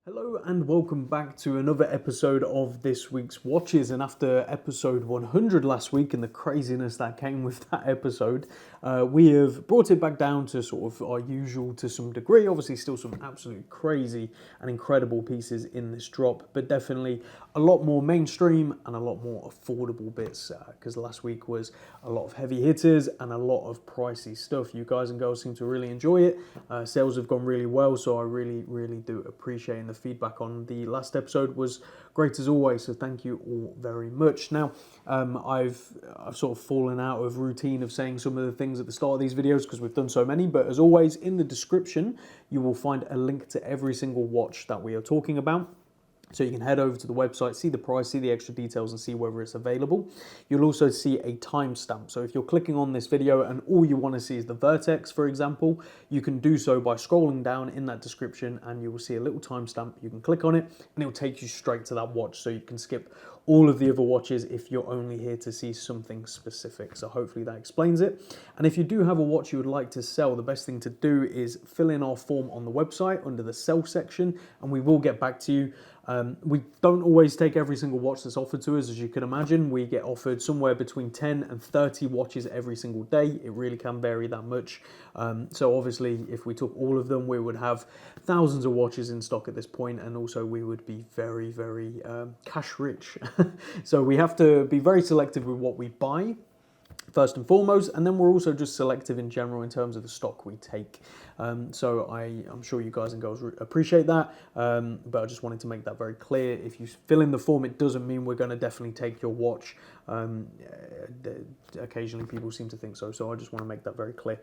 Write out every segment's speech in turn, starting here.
Hello and welcome back to another episode of this week's Watches. And after episode 100 last week and the craziness that came with that episode, we have brought it back down to sort of our usual to some degree. Obviously still some absolutely crazy and incredible pieces in this drop, but definitely a lot more mainstream and a lot more affordable bits, because last week was a lot of heavy hitters and a lot of pricey stuff. You guys and girls seem to really enjoy it. Sales have gone really well, so I really do appreciate it. The feedback on the last episode was great as always, so thank you all very much. Now, I've sort of fallen out of routine of saying some of the things at the start of these videos because we've done so many, but as always, in the description, you will find a link to every single watch that we are talking about. So you can head over to the website, see the price, see the extra details, and see whether it's available. You'll also see a timestamp. So if you're clicking on this video and all you want to see is the Vertex, for example, you can do so by scrolling down in that description and you will see a little timestamp. You can click on it and it will take you straight to that watch, so you can skip all of the other watches if you're only here to see something specific. So hopefully that explains it. And if you do have a watch you would like to sell, the best thing to do is fill in our form on the website under the sell section and we will get back to you. We don't always take every single watch that's offered to us, as you can imagine. We get offered somewhere between 10 and 30 watches every single day. It really can vary that much. So obviously, if we took all of them, we would have thousands of watches in stock at this point, and also we would be very cash rich. So we have to be very selective with what we buy, first and foremost, and then we're also just selective in general in terms of the stock we take. So I'm sure you guys and girls appreciate that, but I just wanted to make that very clear. If you fill in the form, it doesn't mean we're going to definitely take your watch. Occasionally people seem to think so, so I just want to make that very clear.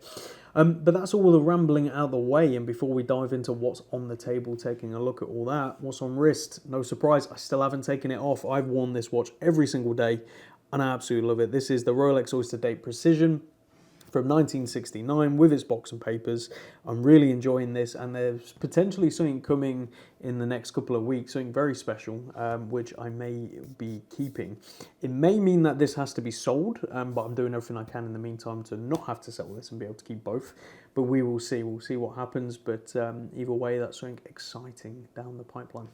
But that's all the rambling out of the way, and before we dive into what's on the table, taking a look at all that, what's on wrist, no surprise, I still haven't taken it off. I've worn this watch every single day, and I absolutely love it. This is the Rolex Oyster Date Precision from 1969 with its box and papers. I'm really enjoying this, and there's potentially something coming in the next couple of weeks, something very special, which I may be keeping. It may mean that this has to be sold, but I'm doing everything I can in the meantime to not have to sell this and be able to keep both. But we will see. We'll see what happens. But either way, that's something exciting down the pipeline.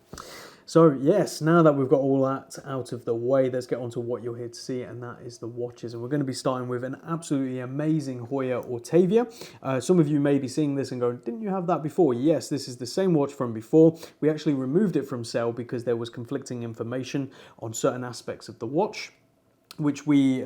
So yes, now that we've got all that out of the way, let's get on to what you're here to see, and that is the watches. And we're going to be starting with an absolutely amazing Heuer Autavia. Some of you may be seeing this and going, didn't you have that before? Yes, this is the same watch from before. We actually removed it from sale because there was conflicting information on certain aspects of the watch, which we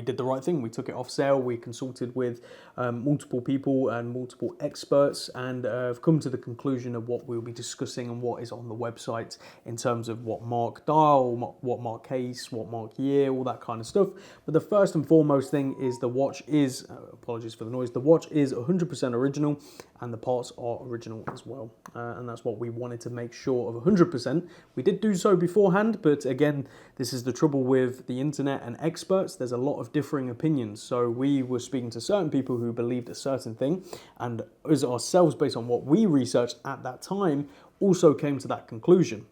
did the right thing. We took it off sale. We consulted with multiple people and multiple experts, and have come to the conclusion of what we'll be discussing and what is on the website in terms of what mark dial, what mark case, what mark year, all that kind of stuff. But the first and foremost thing is the watch is, apologies for the noise, the watch is 100% original and the parts are original as well. And that's what we wanted to make sure of 100%. We did do so beforehand, but again, this is the trouble with the internet and experts. There's a lot of differing opinions. So we were speaking to certain people who believed a certain thing, and us ourselves, based on what we researched at that time, also came to that conclusion.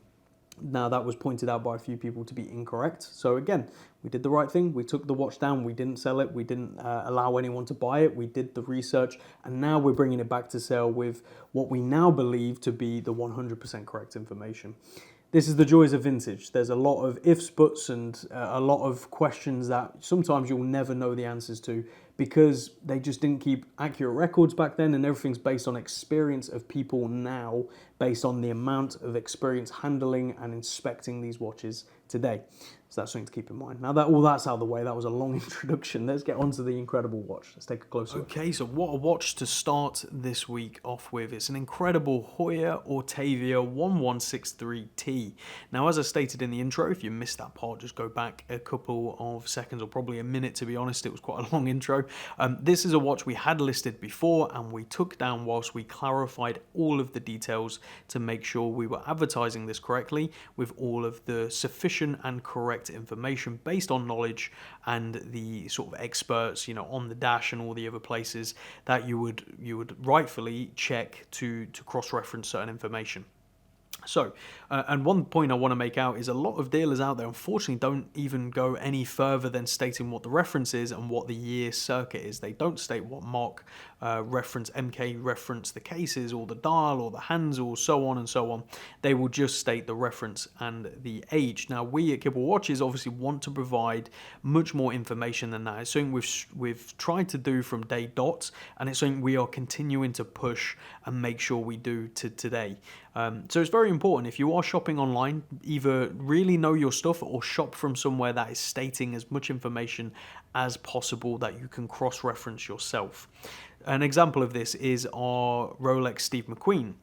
Now that was pointed out by a few people to be incorrect. So again, we did the right thing. We took the watch down. We didn't sell it. We didn't allow anyone to buy it. We did the research, and now we're bringing it back to sale with what we now believe to be the 100% correct information. This is the joys of vintage. There's a lot of ifs, buts, and a lot of questions that sometimes you'll never know the answers to because they just didn't keep accurate records back then, and everything's based on experience of people now, based on the amount of experience handling and inspecting these watches today. So that's something to keep in mind. Now that all that's out of the way, that was a long introduction. Let's get on to the incredible watch. Let's take a closer look. Okay, so what a watch to start this week off with. It's an incredible Heuer Autavia 1163T. Now, as I stated in the intro, if you missed that part, just go back a couple of seconds, or probably a minute to be honest. It was quite a long intro. This is a watch we had listed before and we took down whilst we clarified all of the details to make sure we were advertising this correctly with all of the sufficient and correct information based on knowledge and the sort of experts, you know, on the dash and all the other places that you would rightfully check to cross-reference certain information. So, and one point I want to make out is a lot of dealers out there, unfortunately, don't even go any further than stating what the reference is and what the year circuit is. They don't state what mark reference, MK reference the case is, or the dial, or the hands, or so on and so on. They will just state the reference and the age. Now, we at Kibble Watches obviously want to provide much more information than that. It's something we've tried to do from day dot, and it's something we are continuing to push and make sure we do to today. So it's very important, if you are shopping online, either really know your stuff or shop from somewhere that is stating as much information as possible that you can cross-reference yourself. An example of this is our Rolex Steve McQueen.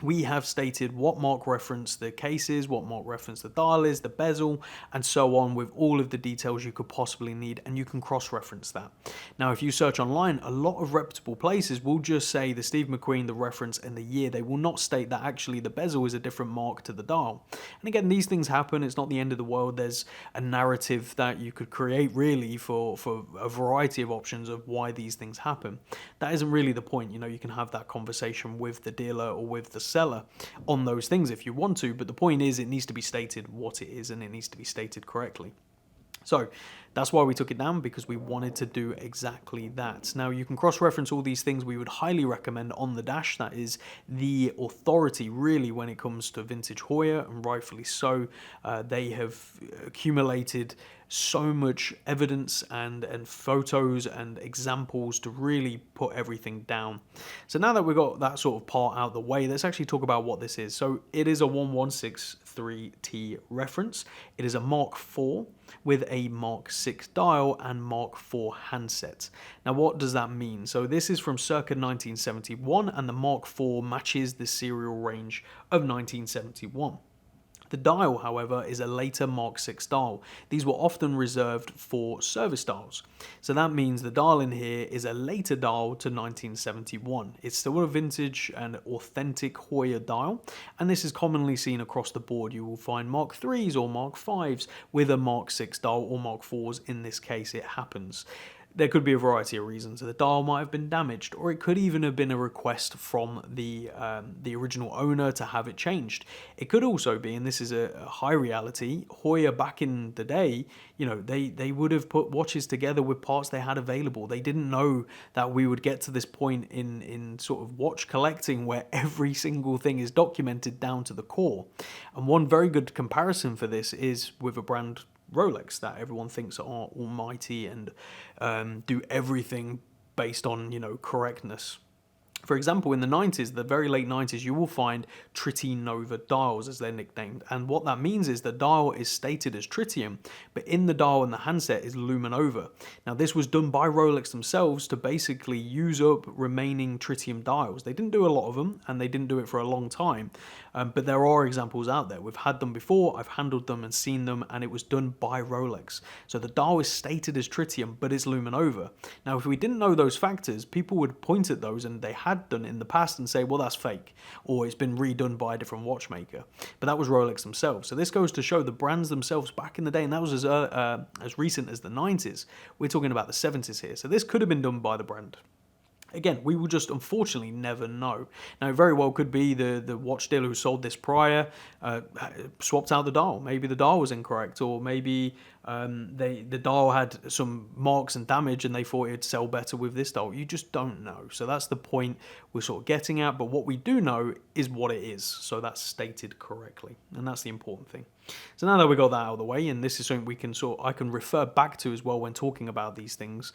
We have stated what mark reference the case is, what mark reference the dial is, the bezel, and so on, with all of the details you could possibly need, and you can cross-reference that. Now, if you search online, a lot of reputable places will just say the Steve McQueen, the reference, and the year. They will not state that actually the bezel is a different mark to the dial. And again, these things happen. It's not the end of the world. There's a narrative that you could create, really, for a variety of options of why these things happen. That isn't really the point. You know, you can have that conversation with the dealer or with the seller on those things if you want to, but the point is it needs to be stated what it is, and it needs to be stated correctly. So that's why we took it down, because we wanted to do exactly that. Now, you can cross-reference all these things. We would highly recommend On The Dash. That is the authority, really, when it comes to vintage Hoya, and rightfully so. They have accumulated so much evidence and photos and examples to really put everything down. So now that we've got that sort of part out of the way, let's actually talk about what this is. So it is a 1163T reference. It is a Mark IV with a Mark VI dial and Mark IV handset. Now, what does that mean? So this is from circa 1971, and the Mark IV matches the serial range of 1971. The dial, however, is a later Mark VI dial. These were often reserved for service dials. So that means the dial in here is a later dial to 1971. It's still a vintage and authentic Hoya dial, and this is commonly seen across the board. You will find Mark IIIs or Mark Vs with a Mark VI dial, or Mark IVs. In this case, it happens. There could be a variety of reasons. The dial might have been damaged, or it could even have been a request from the original owner to have it changed. It could also be, and this is a high reality, Hoya back in the day, you know, they would have put watches together with parts they had available. They didn't know that we would get to this point in sort of watch collecting where every single thing is documented down to the core. And one very good comparison for this is with a brand, Rolex, that everyone thinks are almighty and do everything based on, you know, correctness. For example, in the 90s, the very late 90s, you will find Tritium Nova dials, as they're nicknamed. And what that means is the dial is stated as tritium, but in the dial and the handset is luminova. Now, this was done by Rolex themselves to basically use up remaining tritium dials. They didn't do a lot of them, and they didn't do it for a long time. But there are examples out there. We've had them before, I've handled them and seen them, and it was done by Rolex. So the dial is stated as tritium, but it's luminova. Now, if we didn't know those factors, people would point at those, and they had done in the past, and say, well, that's fake, or it's been redone by a different watchmaker. But that was Rolex themselves. So this goes to show the brands themselves back in the day, and that was as recent as the 90s. We're talking about the 70s here. So this could have been done by the brand. Again, we will just unfortunately never know. Now, it very well could be the watch dealer who sold this prior swapped out the dial. Maybe the dial was incorrect, or maybe the dial had some marks and damage and they thought it'd sell better with this dial. You just don't know. So that's the point we're sort of getting at. But what we do know is what it is. So that's stated correctly. And that's the important thing. So now that we got that out of the way, and this is something we can I can refer back to as well when talking about these things,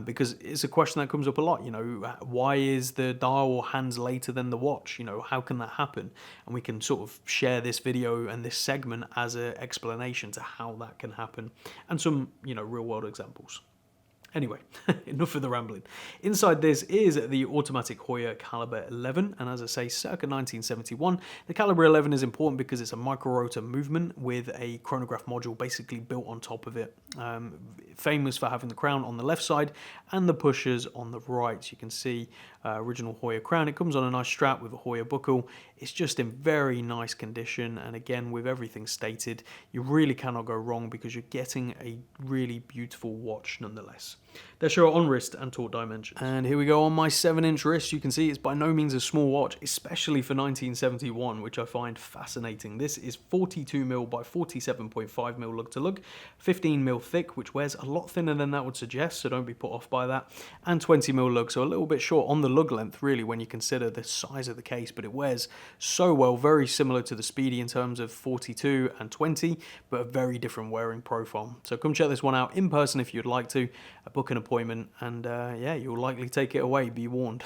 because it's a question that comes up a lot. You know, why is the dial or hands later than the watch? You know, how can that happen? And we can sort of share this video and this segment as an explanation to how that can happen, and some, you know, real world examples. Anyway, enough of the rambling. Inside this is the automatic Hoya Caliber 11, and as I say, circa 1971. The Caliber 11 is important because it's a micro-rotor movement with a chronograph module basically built on top of it. Famous for having the crown on the left side and the pushers on the right. You can see original Hoya crown. It comes on a nice strap with a Hoya buckle. It's just in very nice condition, and again, with everything stated, you really cannot go wrong because you're getting a really beautiful watch nonetheless. They're shown on wrist and taut dimensions. And here we go on my 7-inch wrist. You can see it's by no means a small watch, especially for 1971, which I find fascinating. This is 42mm by 47.5mm lug to lug, 15mm thick, which wears a lot thinner than that would suggest, so don't be put off by that, and 20mm lug, so a little bit short on the lug length, really, when you consider the size of the case, but it wears so well, very similar to the Speedy in terms of 42 and 20, but a very different wearing profile. So come check this one out in person if you'd like to, book an appointment, and yeah, you'll likely take it away, be warned.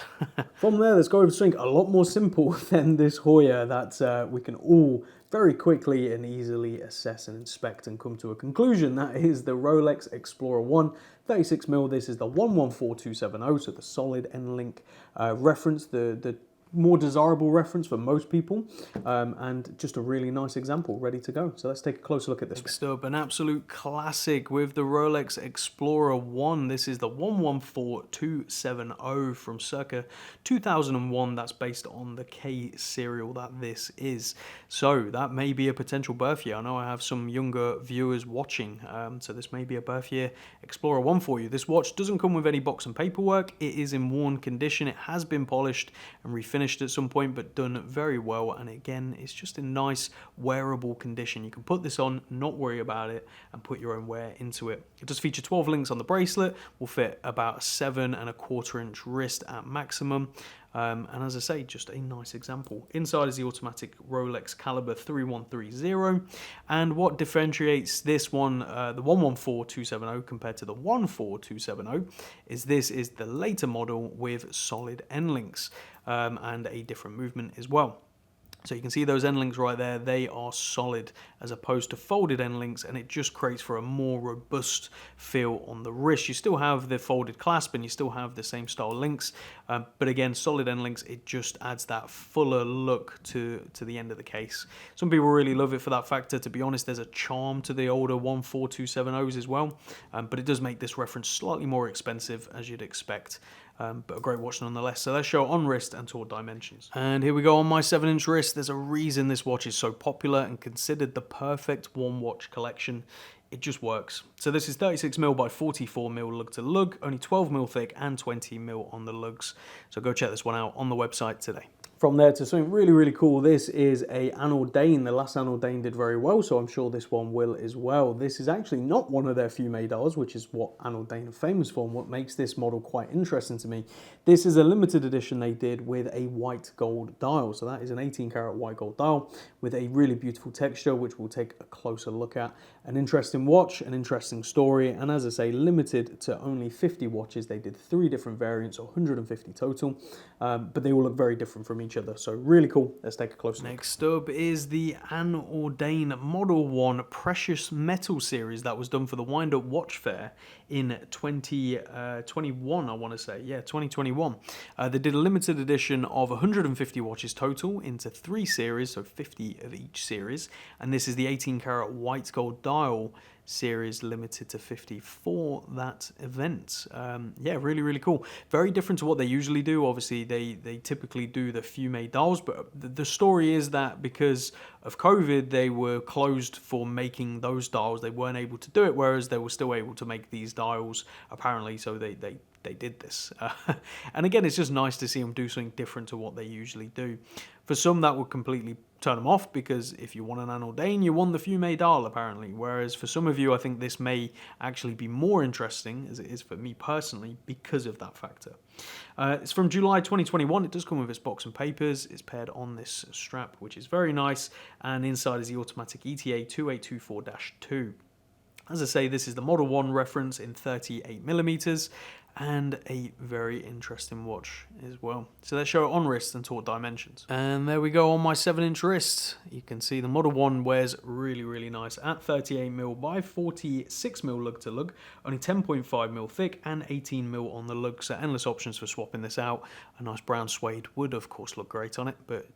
From there, let's go over to something a lot more simple than this Hoya that we can all very quickly and easily assess and inspect and come to a conclusion. That is the Rolex Explorer 1 36mm. This is the 114270, so the solid N-link reference, the more desirable reference for most people, and just a really nice example ready to go. So let's take a closer look at this. Next up, an absolute classic with the Rolex Explorer 1. This is the 114270 from circa 2001. That's based on the K serial that this is. So that may be a potential birth year. I know I have some younger viewers watching, so this may be a birth year Explorer 1 for you. This watch doesn't come with any box and paperwork. It is in worn condition. It has been polished and refinished at some point, but done very well, and again, it's just in nice wearable condition. You can put this on, not worry about it, and put your own wear into it. It does feature 12 links on the bracelet, will fit about a 7.25-inch wrist at maximum. And as I say, just a nice example. Inside is the automatic Rolex caliber 3130, and what differentiates this one, the 114270, compared to the 14270, is this is the later model with solid N links, and a different movement as well. So you can see those N-links right there, they are solid as opposed to folded N-links, and it just creates for a more robust feel on the wrist. You still have the folded clasp and you still have the same style links, but again, solid N-links, it just adds that fuller look to the end of the case. Some people really love it for that factor. To be honest, there's a charm to the older 14270s as well, but it does make this reference slightly more expensive, as you'd expect. But a great watch nonetheless. So let's show on wrist and taut dimensions. And here we go on my 7-inch wrist. There's a reason this watch is so popular and considered the perfect one watch collection. It just works. So this is 36mm by 44mm lug to lug, only 12mm thick and 20mm on the lugs. So go check this one out on the website today. From there to something really, really cool. This is a AnOrdain. The last AnOrdain did very well, so I'm sure this one will as well. This is actually not one of their Fume dials, which is what AnOrdain are famous for, and what makes this model quite interesting to me. This is a limited edition they did with a white gold dial. So that is an 18-karat white gold dial with a really beautiful texture, which we'll take a closer look at. An interesting watch, an interesting story, and as I say, limited to only 50 watches. They did 3 different variants, 150 total, but they all look very different from each other. So really cool. Let's take a closer look. Next up is the AnOrdain Model 1 Precious Metal series that was done for the Wind Up Watch Fair in 2021, I want to say. Yeah, 2021. They did a limited edition of 150 watches total into 3 series, so 50 of each series. And this is the 18-karat white gold dial series, limited to 50 for that event. Yeah, really, really cool. Very different to what they usually do. Obviously, they typically do the Fume dials, but the story is that because of COVID, they were closed for making those dials. They weren't able to do it, whereas they were still able to make these dials, apparently, so they did this. And again, it's just nice to see them do something different to what they usually do. For some, that would completely turn them off, because if you want an AnOrdain, you want the Fume dial, apparently. Whereas for some of you, I think this may actually be more interesting, as it is for me personally, because of that factor. It's from July 2021. It does come with its box and papers. It's paired on this strap, which is very nice. And inside is the automatic ETA 2824-2. As I say, this is the Model 1 reference in 38mm, and a very interesting watch as well. So let's show it on wrist and taut dimensions. And there we go on my 7-inch wrist. You can see the Model 1 wears really, really nice at 38mm by 46mm lug to lug, only 10.5mm thick and 18mm on the lug, so endless options for swapping this out. A nice brown suede would of course look great on it, but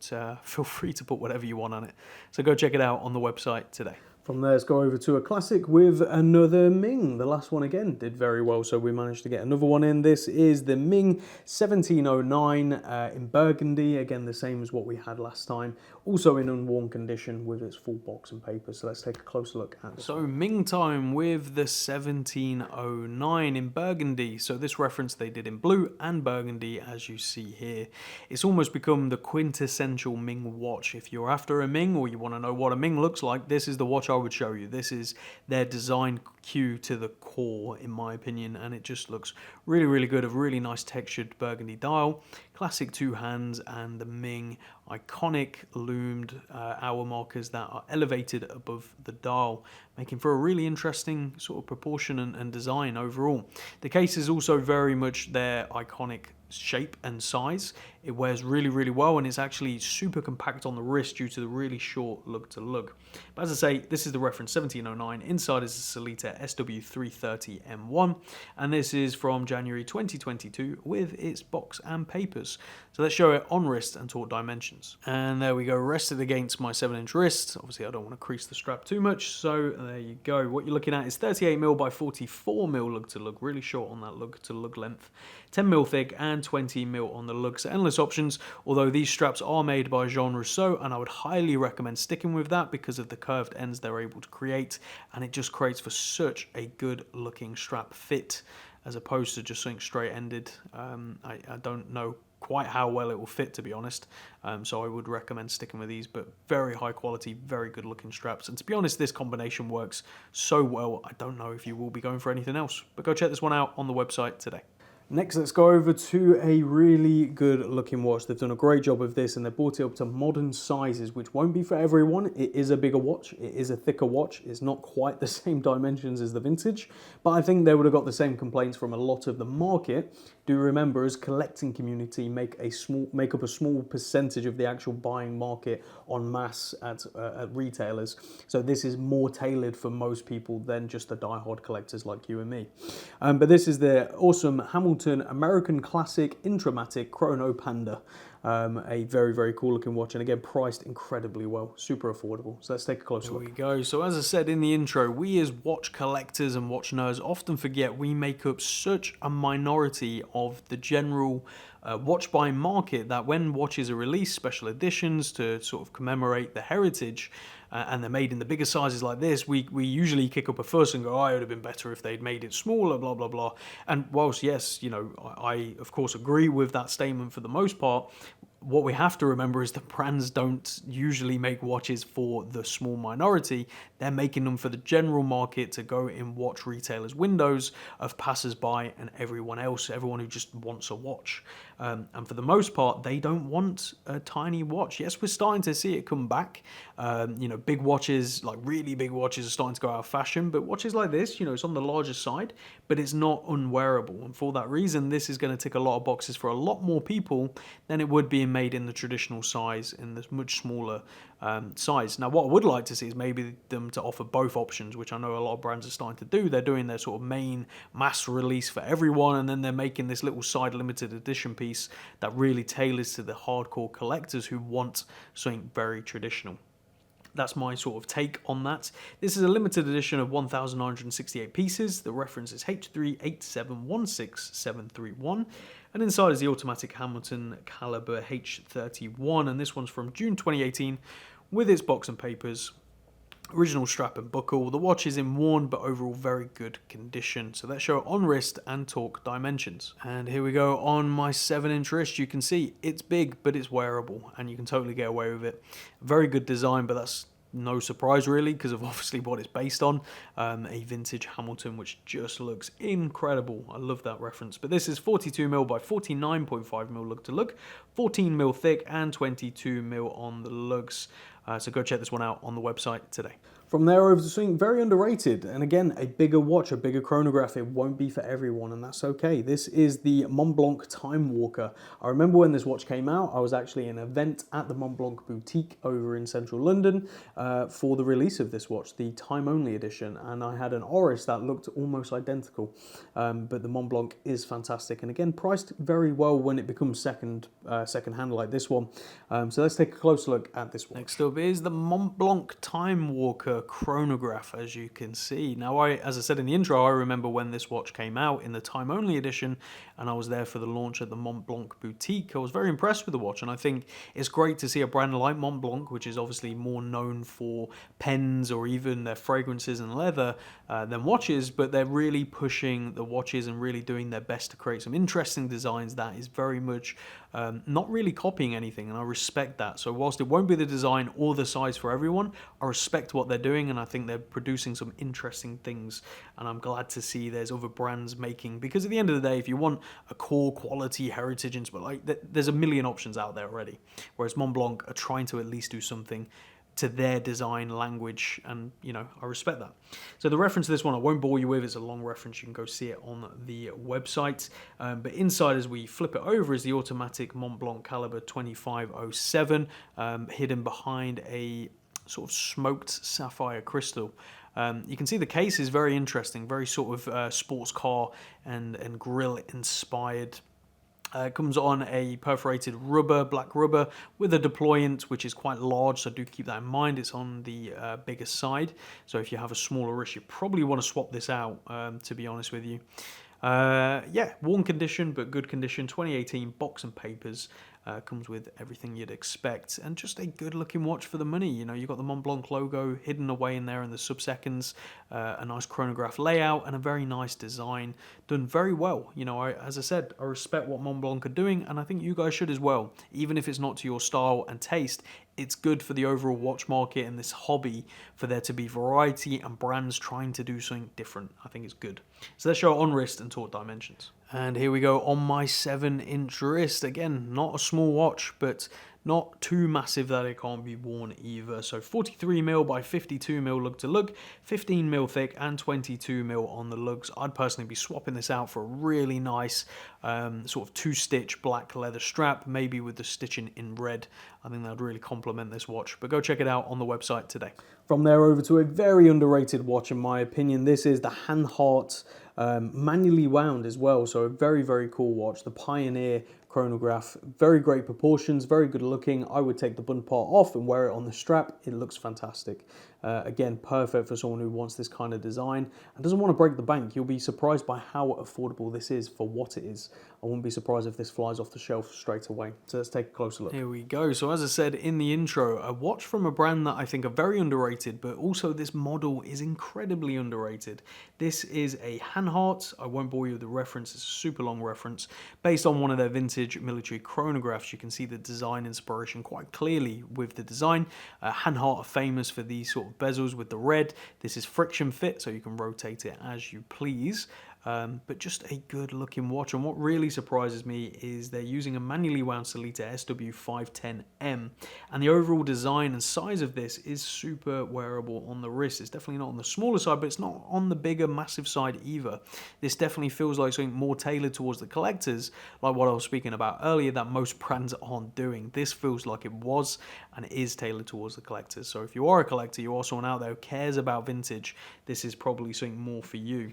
feel free to put whatever you want on it. So go check it out on the website today. From there, let's go over to a classic with another Ming. The last one again did very well, so we managed to get another one in. This is the Ming 1709 in burgundy. Again, the same as what we had last time. Also in unworn condition with its full box and paper. So let's take a closer look at this. So Ming time with the 1709 in burgundy. So this reference they did in blue and burgundy, as you see here. It's almost become the quintessential Ming watch. If you're after a Ming or you want to know what a Ming looks like, this is the watch I would show you. This is their design cue to the core, in my opinion, and it just looks really, really good. A really nice textured burgundy dial, classic two hands, and the Ming iconic loomed hour markers that are elevated above the dial, making for a really interesting sort of proportion and design overall. The case is also very much their iconic shape and size. It wears really, really well, and it's actually super compact on the wrist due to the really short lug to lug. But as I say, this is the reference 1709. Inside is a Sellita SW330 M1, and this is from January 2022 with its box and papers. So let's show it on wrist and talk dimensions. And there we go, rested against my 7-inch wrist. Obviously I don't want to crease the strap too much, so there you go. What you're looking at is 38mm by 44mm lug to lug, really short on that lug to lug length, 10mm thick and 20mm on the lug. So endless options, although these straps are made by Jean Rousseau, and I would highly recommend sticking with that because of the curved ends they're able to create, and it just creates for such a good looking strap fit as opposed to just something straight ended. I don't know quite how well it will fit, to be honest, so I would recommend sticking with these, but very high quality, very good looking straps, and to be honest, this combination works so well, I don't know if you will be going for anything else, but go check this one out on the website today. Next, let's go over to a really good looking watch. They've done a great job of this, and they've brought it up to modern sizes, which won't be for everyone. It is a bigger watch, it is a thicker watch, it's not quite the same dimensions as the vintage, but I think they would have got the same complaints from a lot of the market. Do remember, as collecting community, make up a small percentage of the actual buying market en masse at retailers. So this is more tailored for most people than just the diehard collectors like you and me. But this is the awesome Hamilton American Classic Intra-Matic Chrono Panda. A very, very cool looking watch, and again priced incredibly well, super affordable. So let's take a closer look. Here we go. So as I said in the intro, we as watch collectors and watch nerds often forget we make up such a minority of the general watch buying market, that when watches are released, special editions to sort of commemorate the heritage, and they're made in the bigger sizes like this, we usually kick up a fuss and go, oh, it would have been better if they'd made it smaller, blah, blah, blah. And whilst, yes, you know, I of course agree with that statement for the most part, what we have to remember is that brands don't usually make watches for the small minority. They're making them for the general market to go in watch retailers' windows of passers-by and everyone else, everyone who just wants a watch. And for the most part, they don't want a tiny watch. Yes, we're starting to see it come back. You know, big watches, like really big watches, are starting to go out of fashion. But watches like this, you know, it's on the larger side, but it's not unwearable. And for that reason, this is going to tick a lot of boxes for a lot more people than it would be made in the traditional size, in this much smaller size. Now, what I would like to see is maybe them to offer both options, which I know a lot of brands are starting to do. They're doing their sort of main mass release for everyone, and then they're making this little side limited edition piece that really tailors to the hardcore collectors who want something very traditional. That's my sort of take on that. This is a limited edition of 1,968 pieces. The reference is H387167131. And inside is the automatic Hamilton Caliber H31. And this one's from June 2018 with its box and papers. Original strap and buckle. The watch is in worn but overall very good condition. So let's show it on wrist and talk dimensions. And here we go on my 7-inch wrist. You can see it's big but it's wearable and you can totally get away with it. Very good design, but that's no surprise really because of obviously what it's based on. A vintage Hamilton which just looks incredible. I love that reference. But this is 42mm by 49.5mm lug to lug, 14mm thick and 22mm on the lugs. So go check this one out on the website today. From there over to something very underrated, and again, a bigger watch, a bigger chronograph. It won't be for everyone, and that's okay. This is the Montblanc Timewalker. I remember when this watch came out, I was actually in an event at the Montblanc boutique over in central London for the release of this watch, the time-only edition, and I had an Oris that looked almost identical, but the Montblanc is fantastic, and again, priced very well when it becomes second-hand like this one. So let's take a closer look at this one. Next up, up is the Montblanc Timewalker Chronograph, as you can see. Now, as I said in the intro, I remember when this watch came out in the time-only edition, and I was there for the launch at the Montblanc boutique. I was very impressed with the watch, and I think it's great to see a brand like Montblanc, which is obviously more known for pens or even their fragrances and leather than watches, but they're really pushing the watches and really doing their best to create some interesting designs that is very much not really copying anything, and I respect that. So whilst it won't be the design or the size for everyone, I respect what they're doing, and I think they're producing some interesting things, and I'm glad to see there's other brands making, because at the end of the day, if you want a core quality heritage, there's a million options out there already, whereas Montblanc are trying to at least do something to their design language, and I respect that. So the reference to this one I won't bore you with, it's a long reference, you can go see it on the website, but inside as we flip it over is the automatic Montblanc caliber 2507, hidden behind a sort of smoked sapphire crystal. You can see the case is very interesting, very sort of sports car and grill inspired. It comes on a perforated rubber, black rubber, with a deployant, which is quite large, so do keep that in mind. It's on the bigger side, so if you have a smaller wrist, you probably want to swap this out, to be honest with you. Yeah, worn condition, but good condition. 2018, box and papers. Comes with everything you'd expect, and just a good looking watch for the money. You've got the Montblanc logo hidden away in there in the sub-seconds, a nice chronograph layout, and a very nice design, done very well. As I said, I respect what Montblanc are doing, and I think you guys should as well. Even if it's not to your style and taste, it's good for the overall watch market and this hobby for there to be variety and brands trying to do something different. I think it's good. So let's show it on wrist and talk dimensions. And here we go on my 7-inch wrist. Again, not a small watch, but not too massive that it can't be worn either. So 43mm by 52mm lug to lug, 15mm thick and 22mm on the lugs. I'd personally be swapping this out for a really nice sort of 2-stitch black leather strap, maybe with the stitching in red. I think that would really complement this watch, but go check it out on the website today. From there over to a very underrated watch in my opinion. This is the Hanhart, manually wound as well, so a very, very cool watch. The Pioneer chronograph, very great proportions, very good looking. I would take the bund part off and wear it on the strap. It looks fantastic. Again, perfect for someone who wants this kind of design and doesn't want to break the bank. You'll be surprised by how affordable this is for what it is. I wouldn't be surprised if this flies off the shelf straight away. So let's take a closer look. Here we go. So as I said in the intro, a watch from a brand that I think are very underrated, but also this model is incredibly underrated. This is a Hanhart. I won't bore you with the reference. It's a super long reference. Based on one of their vintage military chronographs, you can see the design inspiration quite clearly with the design. Hanhart are famous for these sort of bezels with the red. This is friction fit, so you can rotate it as you please. But just a good looking watch, and what really surprises me is they're using a manually wound Sellita SW510M, and the overall design and size of this is super wearable on the wrist. It's definitely not on the smaller side, but it's not on the bigger massive side either. This definitely feels like something more tailored towards the collectors, like what I was speaking about earlier that most brands aren't doing. This feels like it was and it is tailored towards the collectors. So if you are a collector, you are someone out there who cares about vintage, this is probably something more for you.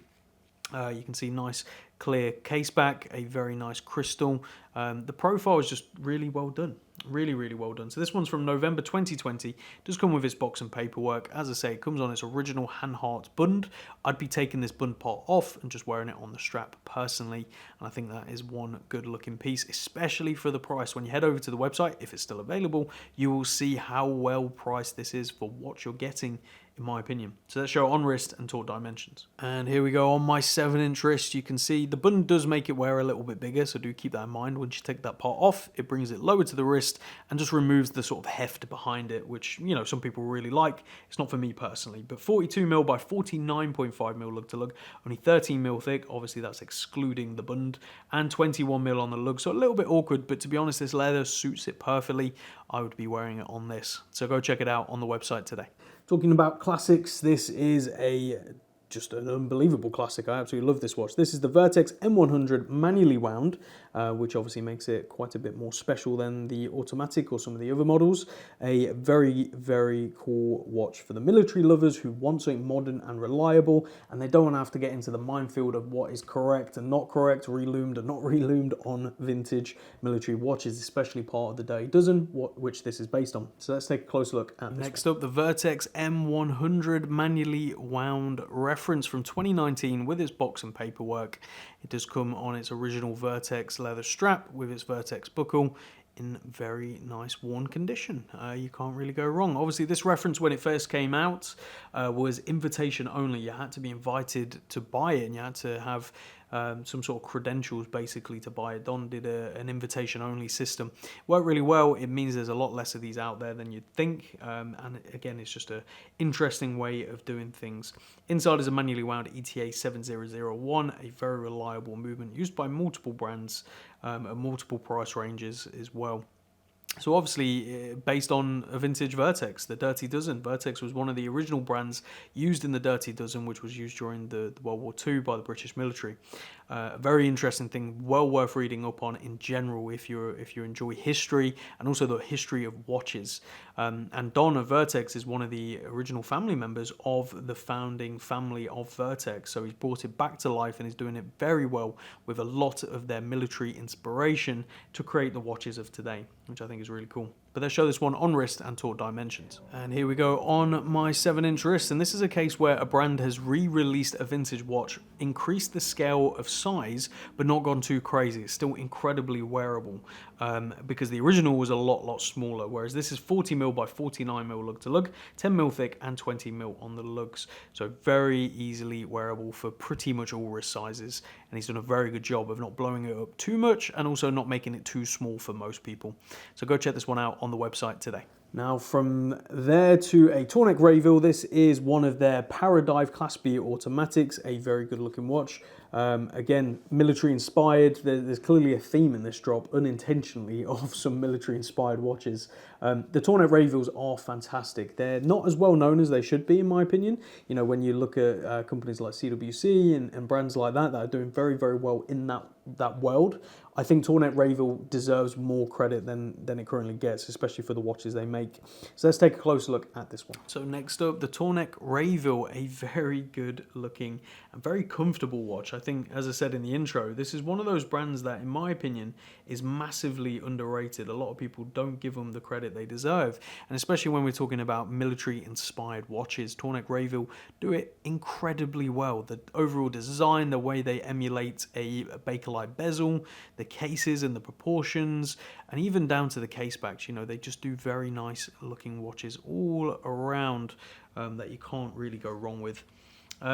You can see nice clear case back, a very nice crystal. The profile is just really well done. Really, really well done. So this one's from November 2020. Does come with its box and paperwork. As I say, it comes on its original Hanhart bund. I'd be taking this bund part off and just wearing it on the strap personally. And I think that is one good looking piece, especially for the price. When you head over to the website, if it's still available, you will see how well priced this is for what you're getting, in my opinion. So let's show on wrist and talk dimensions. And here we go on my 7-inch wrist. You can see the bund does make it wear a little bit bigger, so do keep that in mind. Once you take that part off, it brings it lower to the wrist and just removes the sort of heft behind it, which, some people really like. It's not for me personally, but 42mm by 49.5mm lug to lug, only 13mm thick. Obviously that's excluding the bund, and 21mm on the lug, so a little bit awkward, but to be honest, this leather suits it perfectly. I would be wearing it on this. So go check it out on the website today. Talking about classics, this is a just an unbelievable classic. I absolutely love this watch. This is the Vertex M100 manually wound, which obviously makes it quite a bit more special than the automatic or some of the other models. A very, very cool watch for the military lovers who want something modern and reliable, and they don't want to have to get into the minefield of what is correct and not correct, reloomed and not reloomed on vintage military watches, especially part of the Dirty Dozen, which this is based on. So let's take a closer look at this. Next up, the Vertex M100 manually wound reference from 2019 with its box and paperwork. It does come on its original Vertex leather strap with its Vertex buckle in very nice worn condition. You can't really go wrong. Obviously, this reference when it first came out was invitation only. You had to be invited to buy it, and you had to have some sort of credentials basically to buy it. Don did an invitation only system. Worked really well. It means there's a lot less of these out there than you'd think, and again, it's just an interesting way of doing things. Inside is a manually wound ETA 7001, a very reliable movement used by multiple brands at multiple price ranges as well. So obviously, based on a vintage Vertex, the Dirty Dozen. Vertex was one of the original brands used in the Dirty Dozen, which was used during the World War II by the British military. A very interesting thing, well worth reading up on in general if you enjoy history and also the history of watches. And Don of Vertex is one of the original family members of the founding family of Vertex. So he's brought it back to life and is doing it very well with a lot of their military inspiration to create the watches of today, which I think is really cool. But let's show this one on wrist and talk dimensions. And here we go on my 7-inch wrist. And this is a case where a brand has re-released a vintage watch, increased the scale of size, but not gone too crazy. It's still incredibly wearable because the original was a lot smaller, whereas this is 40mm by 49mm lug to lug, 10mm thick and 20mm on the lugs. So very easily wearable for pretty much all wrist sizes. And he's done a very good job of not blowing it up too much and also not making it too small for most people. So go check this one out on the website today. Now from there to a Tornek Rayville, this is one of their Paradive Class B automatics, a very good looking watch. Again, military inspired. There's clearly a theme in this drop, unintentionally, of some military inspired watches. The Tornek Rayvilles are fantastic. They're not as well known as they should be, in my opinion. You know, when you look at companies like CWC and brands like that are doing very, very well in that world, I think Tornek Rayville deserves more credit than it currently gets, especially for the watches they make. So let's take a closer look at this one. So next up, the Tornek Rayville, a very good looking and very comfortable watch. I think, as I said in the intro, this is one of those brands that, in my opinion, is massively underrated. A lot of people don't give them the credit they deserve, and especially when we're talking about military-inspired watches, Tornek Rayville do it incredibly well. The overall design, the way they emulate a Bakelite bezel, the cases and the proportions, and even down to the case backs, you know, they just do very nice looking watches all around that you can't really go wrong with.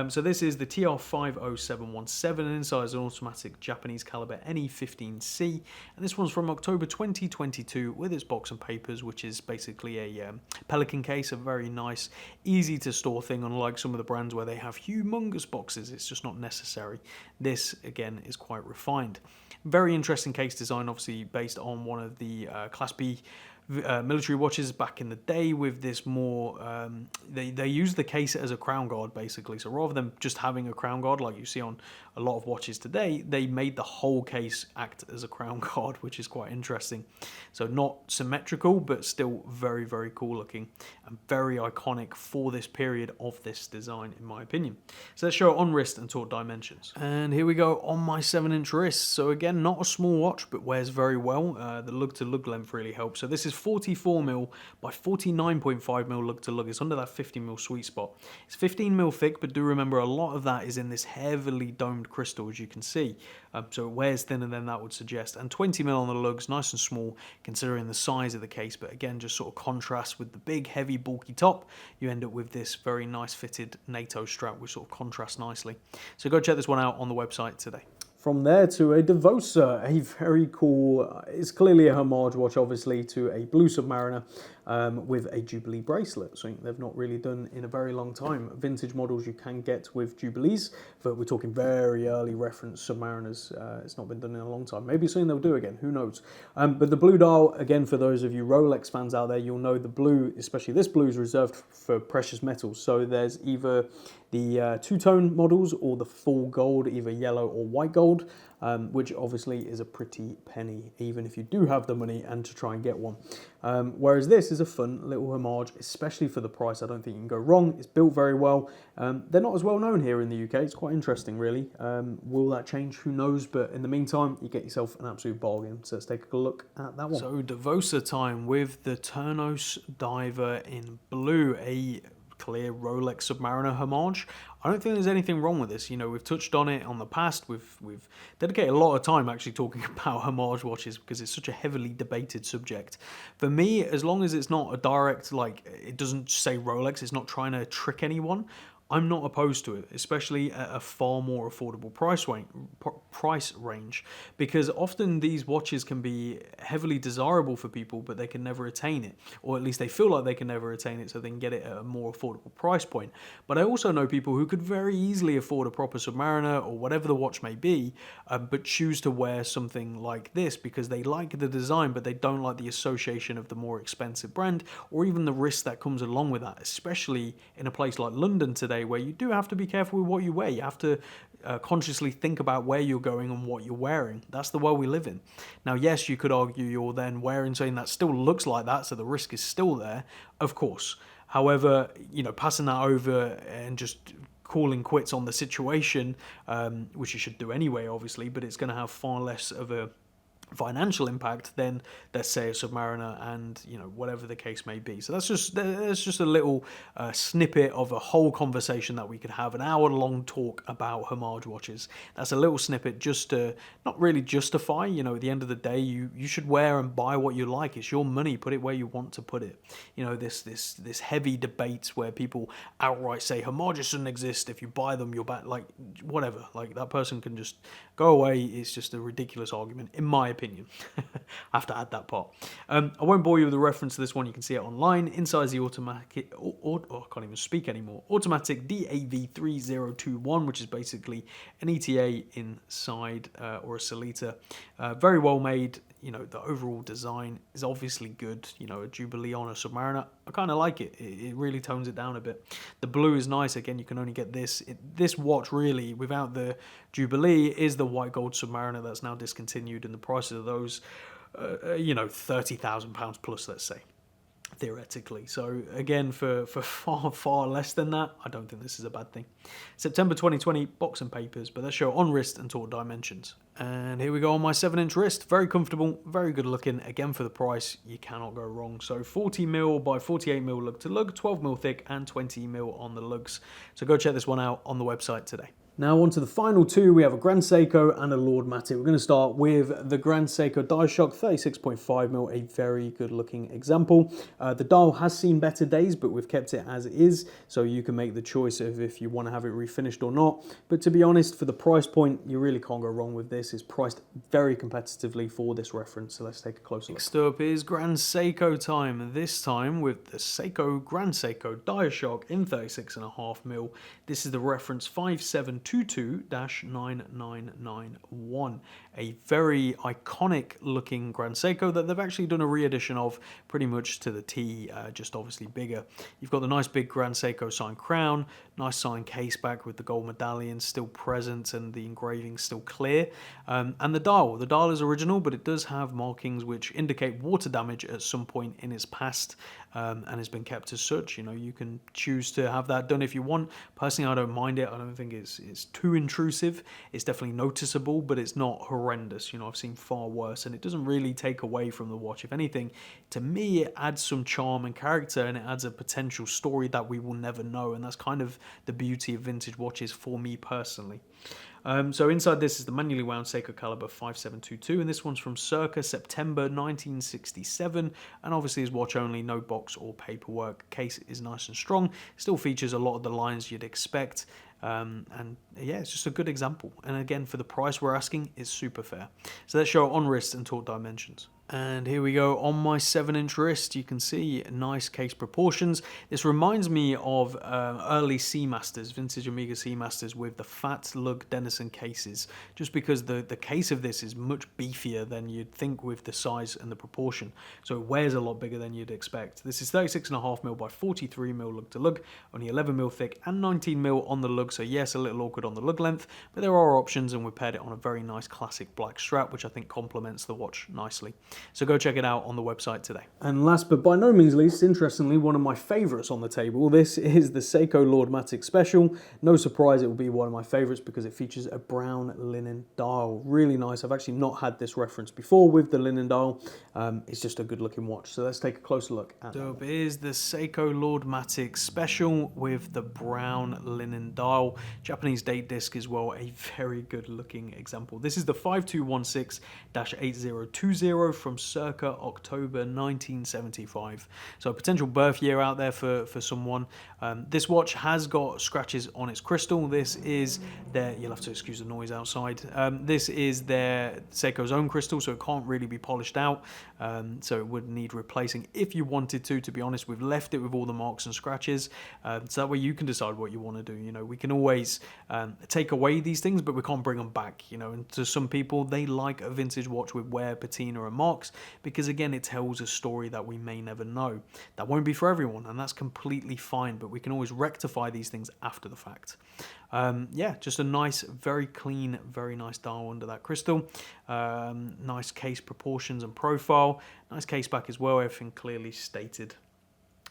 So this is the TR50717, and inside is an automatic Japanese caliber NE15C, and this one's from October 2022 with its box and papers, which is basically a Pelican case, a very nice, easy to store thing, unlike some of the brands where they have humongous boxes. It's just not necessary. This, again, is quite refined. Very interesting case design, obviously based on one of the Class B military watches back in the day with this more, they use the case as a crown guard basically. So rather than just having a crown guard like you see on a lot of watches today, they made the whole case act as a crown guard, which is quite interesting. So not symmetrical, but still very, very cool looking and very iconic for this period of this design, in my opinion. So let's show it on wrist and talk dimensions. And here we go on my 7-inch wrist. So again, not a small watch, but wears very well. The lug to lug length really helps. So this is 44mm by 49.5mm lug to lug. It's under that 50mm sweet spot. It's 15mm thick, but do remember a lot of that is in this heavily domed crystal, as you can see. So it wears thinner than that would suggest. And 20mm on the lugs, nice and small considering the size of the case, but again, just sort of contrast with the big, heavy, bulky top. You end up with this very nice fitted NATO strap, which sort of contrasts nicely. So go check this one out on the website today. From there to a Devosa, a very cool, it's clearly a homage watch obviously to a Blue Submariner with a Jubilee bracelet, something they've not really done in a very long time. Vintage models you can get with Jubilees, but we're talking very early reference Submariners. It's not been done in a long time. Maybe something they'll do again, who knows. But the blue dial, again, for those of you Rolex fans out there, you'll know the blue, especially this blue, is reserved for precious metals. So there's either the two-tone models or the full gold, either yellow or white gold, which obviously is a pretty penny, even if you do have the money and to try and get one. Whereas this is a fun little homage, especially for the price. I don't think you can go wrong. It's built very well. They're not as well known here in the UK. It's quite interesting, really. Will that change? Who knows? But in the meantime, you get yourself an absolute bargain. So let's take a look at that one. So Devosa time with the Turnos Diver in blue, a clear Rolex Submariner homage. I don't think there's anything wrong with this. You know, we've touched on it on the past. We've dedicated a lot of time actually talking about homage watches because it's such a heavily debated subject. For me, as long as it's not a direct, like, it doesn't say Rolex, it's not trying to trick anyone, I'm not opposed to it, especially at a far more affordable price range, because often these watches can be heavily desirable for people, but they can never attain it, or at least they feel like they can never attain it, so they can get it at a more affordable price point. But I also know people who could very easily afford a proper Submariner or whatever the watch may be, but choose to wear something like this because they like the design, but they don't like the association of the more expensive brand, or even the risk that comes along with that, especially in a place like London today, where you do have to be careful with what you wear. You have to consciously think about where you're going and what you're wearing. That's the world we live in. Now, yes, you could argue you're then wearing something that still looks like that, so the risk is still there, of course. However, you know, passing that over and just calling quits on the situation, which you should do anyway, obviously, but it's going to have far less of a financial impact than, let's say, a Submariner, and you know, whatever the case may be. So that's just a little snippet of a whole conversation that we could have, an hour-long talk about homage watches. That's a little snippet just to not really justify, you know, at the end of the day, you should wear and buy what you like. It's your money. Put it where you want to put it. You know, this heavy debate where people outright say homages shouldn't exist. If you buy them, you're bad. Like, whatever. Like, that person can just go away. It's just a ridiculous argument, in my opinion. I have to add that part. I won't bore you with the reference to this one. You can see it online. Inside the automatic, I can't even speak anymore. Automatic DAV3021, which is basically an ETA inside or a Solita. Very well made. You know, the overall design is obviously good. You know, a Jubilee on a Submariner, I kind of like it. It really tones it down a bit. The blue is nice. Again, you can only get this. This watch, really, without the Jubilee, is the white gold Submariner that's now discontinued, and the prices of those, you know, £30,000 plus, let's say, theoretically. So again, for far less than that, I don't think this is a bad thing. September 2020, box and papers, but let's show on wrist and taut dimensions. And here we go on my 7-inch wrist. Very comfortable, very good looking. Again, for the price, you cannot go wrong. So 40mm by 48mm lug to lug, 12mm thick, and 20mm on the lugs. So go check this one out on the website today. Now on to the final two. We have a Grand Seiko and a Lordmatic. We're going to start with the Grand Seiko Dial Shock 36.5mm, a very good looking example. The dial has seen better days, but we've kept it as it is, so you can make the choice of if you want to have it refinished or not. But to be honest, for the price point, you really can't go wrong with this. It's priced very competitively for this reference, so let's take a closer look. Next up is Grand Seiko time, this time with the Seiko Grand Seiko Dial Shock in 36.5mm. This is the reference 5722-9991. A very iconic looking Grand Seiko that they've actually done a re-edition of pretty much to the T, just obviously bigger. You've got the nice big Grand Seiko signed crown, nice signed case back with the gold medallion still present and the engraving still clear. And the dial is original, but it does have markings which indicate water damage at some point in its past, and has been kept as such. You know, you can choose to have that done if you want. Personally, I don't mind it. I don't think it's too intrusive. It's definitely noticeable, but it's not horrendous. You know, I've seen far worse, and it doesn't really take away from the watch. If anything, to me, it adds some charm and character, and it adds a potential story that we will never know, and that's kind of the beauty of vintage watches for me personally. So inside this is the manually wound Seiko caliber 5722, and this one's from circa September 1967, and obviously is watch only, no box or paperwork. Case is nice and strong, still features a lot of the lines you'd expect, And yeah, it's just a good example. And again, for the price we're asking, it's super fair. So let's show it on wrist and talk dimensions. And here we go on my 7-inch wrist. You can see nice case proportions. This reminds me of early Seamasters, vintage Omega Seamasters with the fat lug Denison cases, just because the case of this is much beefier than you'd think with the size and the proportion. So it wears a lot bigger than you'd expect. This is 36.5mm by 43mm lug to lug, only 11mm thick and 19mm on the lug. So yes, a little awkward on the lug length, but there are options, and we paired it on a very nice classic black strap, which I think complements the watch nicely. So go check it out on the website today. And last but by no means least, interestingly, one of my favourites on the table, this is the Seiko Lordmatic Special. No surprise it will be one of my favourites because it features a brown linen dial. Really nice. I've actually not had this reference before with the linen dial. It's just a good looking watch. So let's take a closer look at it. So here's the Seiko Lordmatic Special with the brown linen dial. Japanese date disc as well, a very good looking example. This is the 5216-8020 from circa October 1975. So a potential birth year out there for someone. This watch has got scratches on its crystal. This is their, you'll have to excuse the noise outside. This is their Seiko's own crystal, so it can't really be polished out. So it would need replacing if you wanted to be honest. We've left it with all the marks and scratches. So that way you can decide what you want to do. You know, we can always take away these things, but we can't bring them back. You know, and to some people, they like a vintage watch with wear, patina, and marks, because again, it tells a story that we may never know. That won't be for everyone, and that's completely fine, but we can always rectify these things after the fact. Yeah, just a nice, very clean, very nice dial under that crystal. Nice case proportions and profile. Nice case back as well, everything clearly stated.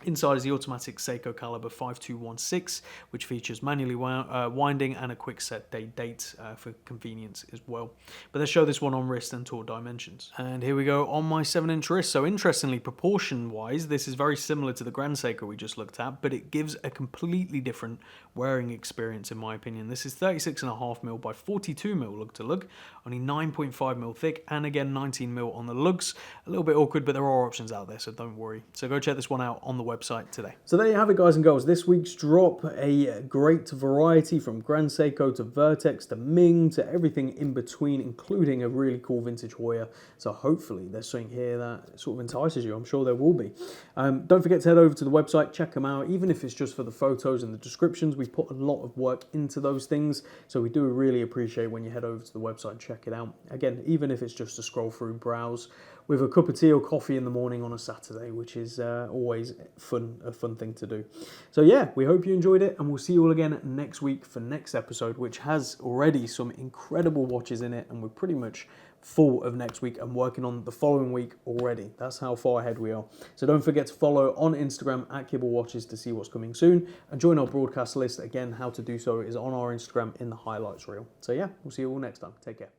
Inside is the automatic Seiko caliber 5216, which features manually winding and a quick set date for convenience as well. But let's show this one on wrist and talk dimensions. And here we go on my 7-inch wrist. So interestingly, proportion-wise, this is very similar to the Grand Seiko we just looked at, but it gives a completely different wearing experience in my opinion. This is 36.5mm by 42mm lug to lug, only 9.5mm thick, and again 19mm on the lugs. A little bit awkward, but there are options out there, so don't worry. So go check this one out on the website today. So there you have it, guys and girls. This week's drop, a great variety from Grand Seiko to Vertex to Ming to everything in between, including a really cool vintage Hoya. So hopefully there's something here that sort of entices you. I'm sure there will be. Don't forget to head over to the website, check them out, even if it's just for the photos and the descriptions. We put a lot of work into those things, so we do really appreciate when you head over to the website and check it out. Again, even if it's just a scroll through, browse with a cup of tea or coffee in the morning on a Saturday, which is always a fun thing to do. So yeah, we hope you enjoyed it, and we'll see you all again next week for next episode, which has already some incredible watches in it, and we're pretty much full of next week and working on the following week already. That's how far ahead we are. So don't forget to follow on Instagram at Kibble Watches to see what's coming soon, and join our broadcast list. Again, how to do so is on our Instagram in the highlights reel. So yeah, we'll see you all next time. Take care.